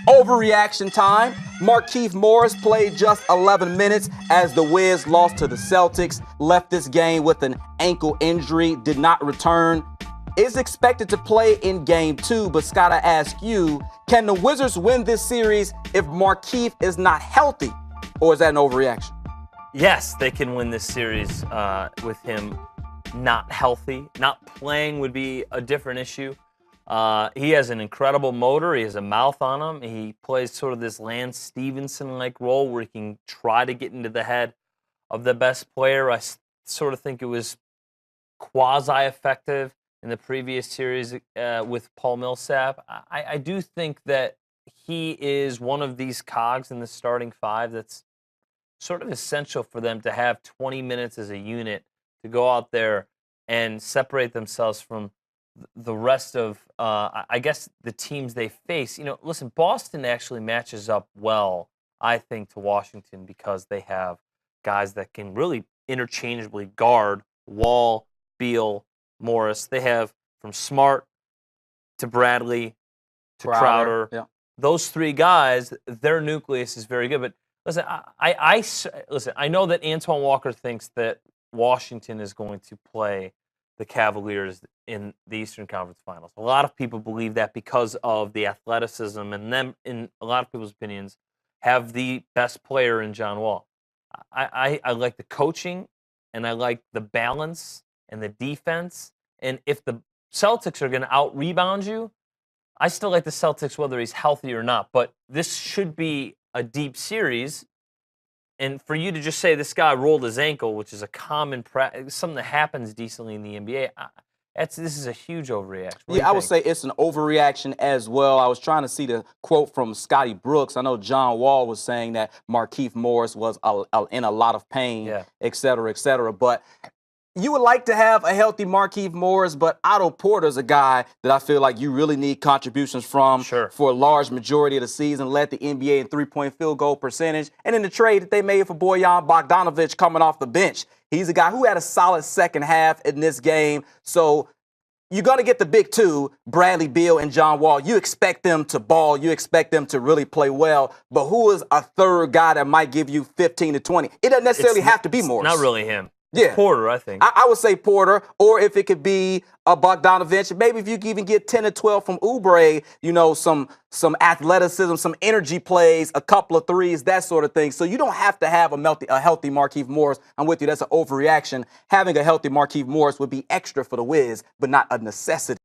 Overreaction time. Markieff Morris played just 11 minutes as the Wiz lost to the Celtics, left this game with an ankle injury, did not return. Is expected to play in game 2, but Scott, I ask you, can the Wizards win this series if Markieff is not healthy, or is that an overreaction? Yes, they can win this series with him not healthy. Not playing would be a different issue. He has an incredible motor. He has a mouth on him. He plays sort of this Lance Stevenson-like role where he can try to get into the head of the best player. I sort of think it was quasi-effective in the previous series with Paul Millsap. I do think that he is one of these cogs in the starting five that's sort of essential for them to have 20 minutes as a unit to go out there and separate themselves from the rest of, I guess, the teams they face. You know, listen, Boston actually matches up well, I think, to Washington because they have guys that can really interchangeably guard Wall, Beal, Morris. They have from Smart to Bradley to Crowder. Yeah. Those three guys, their nucleus is very good. But listen, I know that Antoine Walker thinks that Washington is going to play the Cavaliers in the Eastern Conference Finals. A lot of people believe that because of the athleticism, and them, in a lot of people's opinions, have the best player in John Wall. I like the coaching, and I like the balance and the defense. And if the Celtics are going to out-rebound you, I still like the Celtics whether he's healthy or not. But this should be a deep series. And for you to just say this guy rolled his ankle, which is a common something that happens decently in the NBA, this is a huge overreaction. Yeah, I would say it's an overreaction as well. I was trying to see the quote from Scotty Brooks. I know John Wall was saying that Markieff Morris was in a lot of pain, et cetera, et cetera. But you would like to have a healthy Markieff Morris, but Otto Porter's a guy that I feel like you really need contributions from for a large majority of the season. Led the NBA in three-point field goal percentage. And in the trade that they made for Bojan Bogdanovic coming off the bench, he's a guy who had a solid second half in this game. So you're going to get the big two, Bradley Beal and John Wall. You expect them to ball. You expect them to really play well. But who is a third guy that might give you 15 to 20? It doesn't necessarily have to be Morris. Not really him. Yeah. Porter, I think. I would say Porter, or if it could be a Bogdanovic, maybe if you could even get 10 to 12 from Oubre, you know, some athleticism, some energy plays, a couple of threes, that sort of thing. So you don't have to have a healthy Markieff Morris. I'm with you. That's an overreaction. Having a healthy Markieff Morris would be extra for the Wiz, but not a necessity.